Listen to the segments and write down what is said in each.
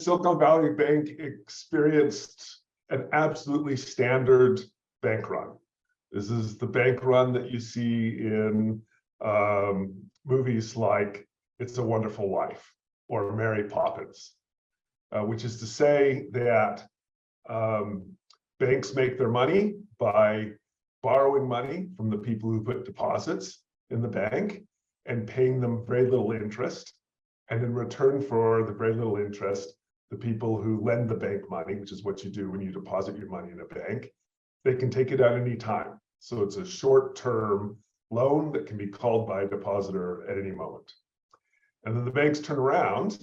Silicon Valley Bank experienced an absolutely standard bank run. This is the bank run that you see in movies like It's a Wonderful Life or Mary Poppins, which is to say that banks make their money by borrowing money from the people who put deposits in the bank and paying them very little interest. And in return for the very little interest, the people who lend the bank money, which is what you do when you deposit your money in a bank, they can take it out any time. So it's a short-term loan that can be called by a depositor at any moment. And then the banks turn around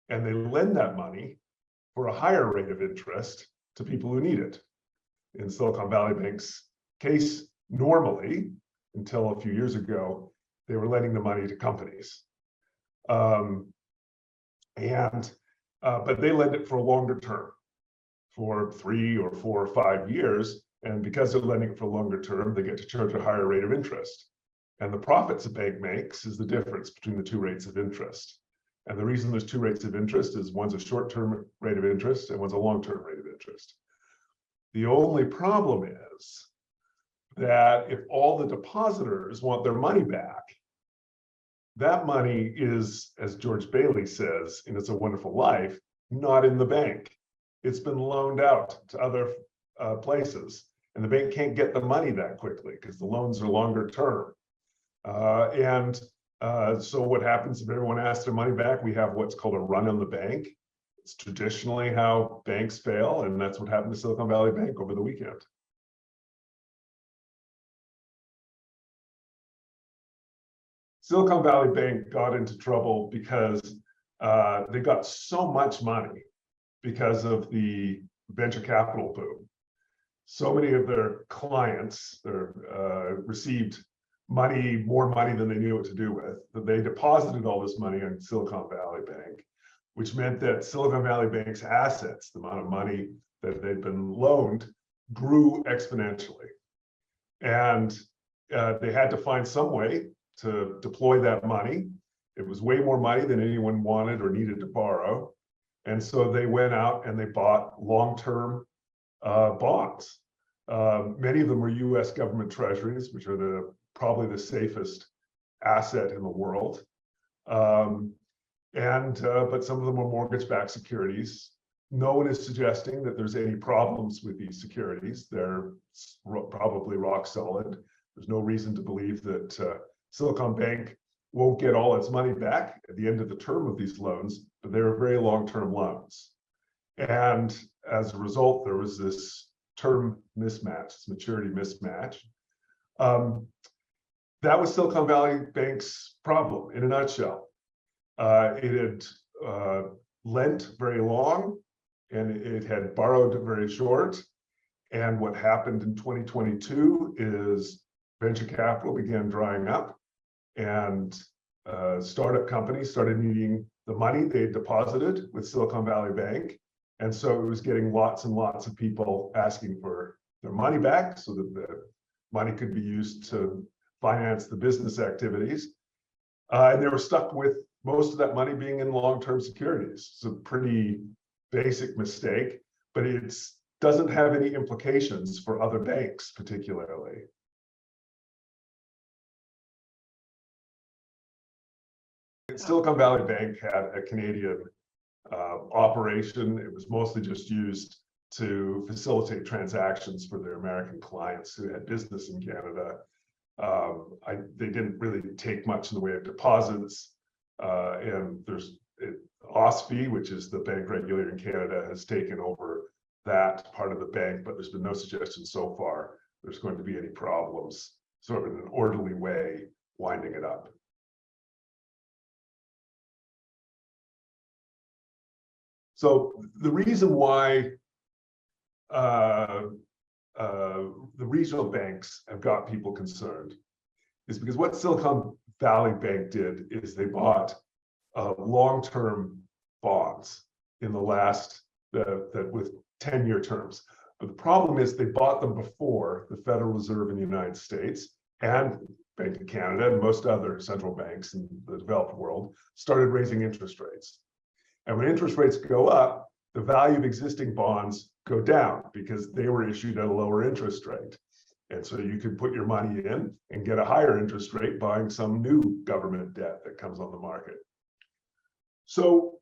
and they lend that money for a higher rate of interest to people who need it. In Silicon Valley Bank's case, normally, until a few years ago, they were lending the money to companies. But they lend it for a longer term, for 3 or 4 or 5 years. And because they're lending it for a longer term, they get to charge a higher rate of interest. And the profits a bank makes is the difference between the 2 rates of interest. And the reason there's 2 rates of interest is one's a short-term rate of interest and one's a long-term rate of interest. The only problem is that if all the depositors want their money back, that money is, as George Bailey says in It's a Wonderful Life, not in the bank. It's been loaned out to other places, and the bank can't get the money that quickly because the loans are longer term. So what happens if everyone asks their money back? We have what's called a run on the bank. It's traditionally how banks fail, and that's what happened to Silicon Valley Bank over the weekend. Silicon Valley Bank got into trouble because they got so much money because of the venture capital boom. So many of their clients received more money than they knew what to do with, that they deposited all this money in Silicon Valley Bank, which meant that Silicon Valley Bank's assets, the amount of money that they'd been loaned, grew exponentially. And they had to find some way to deploy that money. It was way more money than anyone wanted or needed to borrow. And so they went out and they bought long-term bonds. Many of them were US government treasuries, which are probably the safest asset in the world. But some of them were mortgage-backed securities. No one is suggesting that there's any problems with these securities. They're probably rock solid. There's no reason to believe that Silicon Bank won't get all its money back at the end of the term of these loans, but they were very long-term loans. And as a result, there was this term mismatch, this maturity mismatch. That was Silicon Valley Bank's problem in a nutshell. It had lent very long and it had borrowed very short. And what happened in 2022 is venture capital began drying up and startup companies started needing the money they had deposited with Silicon Valley Bank. And so it was getting lots and lots of people asking for their money back so that the money could be used to finance the business activities. And they were stuck with most of that money being in long-term securities. It's a pretty basic mistake, but it doesn't have any implications for other banks particularly. Silicon Valley Bank had a Canadian operation. It was mostly just used to facilitate transactions for their American clients who had business in Canada. They didn't really take much in the way of deposits. And there's OSFI, which is the bank regulator in Canada, has taken over that part of the bank, but there's been no suggestion so far there's going to be any problems, sort of in an orderly way, winding it up. So the reason why the regional banks have got people concerned is because what Silicon Valley Bank did is they bought long-term bonds in the last, with 10-year terms. But the problem is they bought them before the Federal Reserve in the United States and Bank of Canada and most other central banks in the developed world started raising interest rates. And when interest rates go up, the value of existing bonds go down because they were issued at a lower interest rate. And so you could put your money in and get a higher interest rate buying some new government debt that comes on the market. So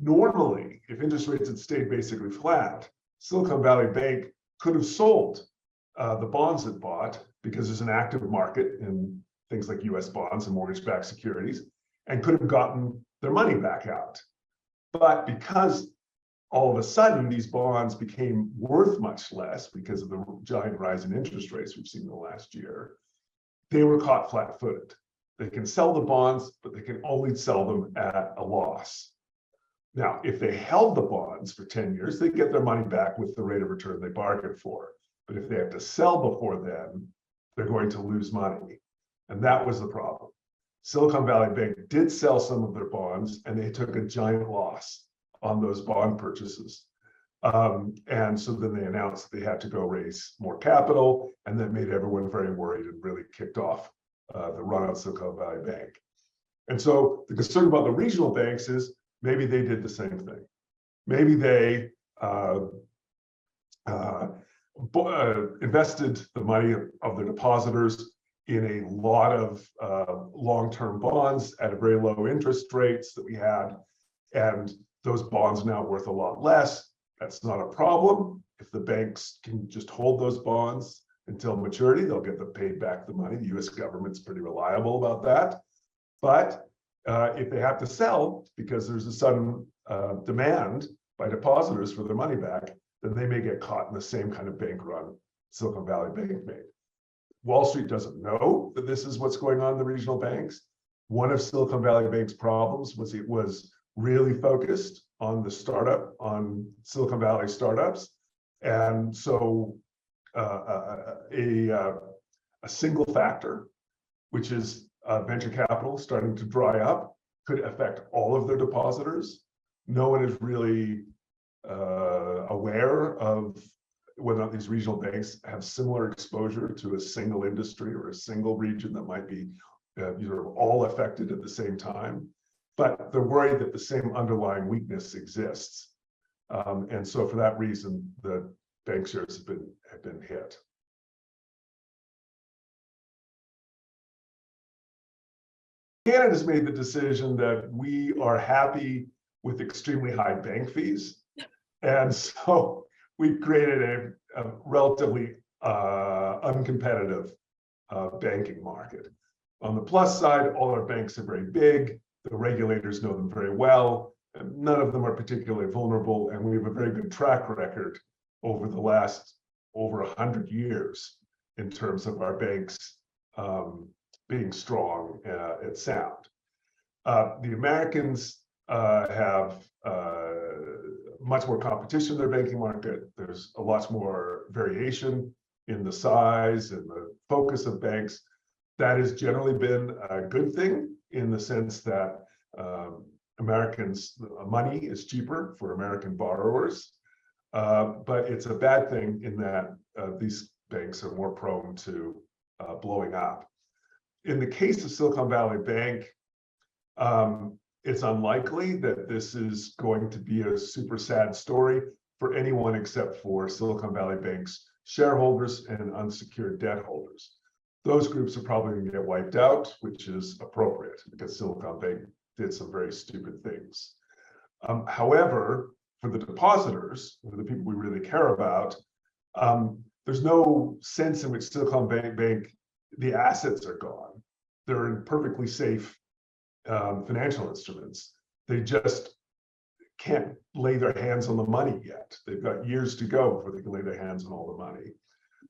normally, if interest rates had stayed basically flat, Silicon Valley Bank could have sold the bonds it bought because there's an active market in things like US bonds and mortgage-backed securities, and could have gotten their money back out. But because all of a sudden these bonds became worth much less because of the giant rise in interest rates we've seen in the last year, they were caught flat-footed. They can sell the bonds, but they can only sell them at a loss. Now, if they held the bonds for 10 years, they get their money back with the rate of return they bargained for. But if they have to sell before then, they're going to lose money. And that was the problem. Silicon Valley Bank did sell some of their bonds, and they took a giant loss on those bond purchases. And so then they announced that they had to go raise more capital, and that made everyone very worried and really kicked off the run on Silicon Valley Bank. And so the concern about the regional banks is maybe they did the same thing. Maybe they invested the money of their depositors in a lot of long-term bonds at a very low interest rates that we had, and those bonds are now worth a lot less. That's not a problem. If the banks can just hold those bonds until maturity, they'll get them paid back the money. The US government's pretty reliable about that. But if they have to sell because there's a sudden demand by depositors for their money back, then they may get caught in the same kind of bank run Silicon Valley Bank made. Wall Street doesn't know that this is what's going on in the regional banks. One of Silicon Valley Bank's problems was it was really focused on the startup, on Silicon Valley startups. And so a single factor, which is venture capital starting to dry up, could affect all of their depositors. No one is really aware of whether or not these regional banks have similar exposure to a single industry or a single region that might be all affected at the same time. But they're worried that the same underlying weakness exists. And so for that reason, the bank shares have been hit. Canada's made the decision that we are happy with extremely high bank fees. And so we've created a relatively uncompetitive banking market. On the plus side, all our banks are very big. The regulators know them very well. And none of them are particularly vulnerable. And we have a very good track record over the last over 100 years in terms of our banks being strong and sound. The Americans have much more competition in their banking market. There's a lot more variation in the size and the focus of banks. That has generally been a good thing in the sense that Americans' money is cheaper for American borrowers. But it's a bad thing in that these banks are more prone to blowing up. In the case of Silicon Valley Bank, it's unlikely that this is going to be a super sad story for anyone except for Silicon Valley Bank's shareholders and unsecured debt holders. Those groups are probably going to get wiped out, which is appropriate because Silicon Bank did some very stupid things. However, for the depositors, for the people we really care about, there's no sense in which Silicon Bank, the assets are gone. They're in perfectly safe financial instruments. They just can't lay their hands on the money yet. They've got years to go before they can lay their hands on all the money.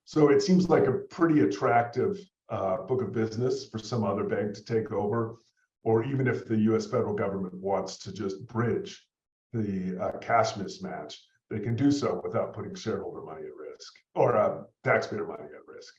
So it seems like a pretty attractive book of business for some other bank to take over, or even if the US federal government wants to just bridge the cash mismatch, they can do so without putting shareholder money at risk or taxpayer money at risk.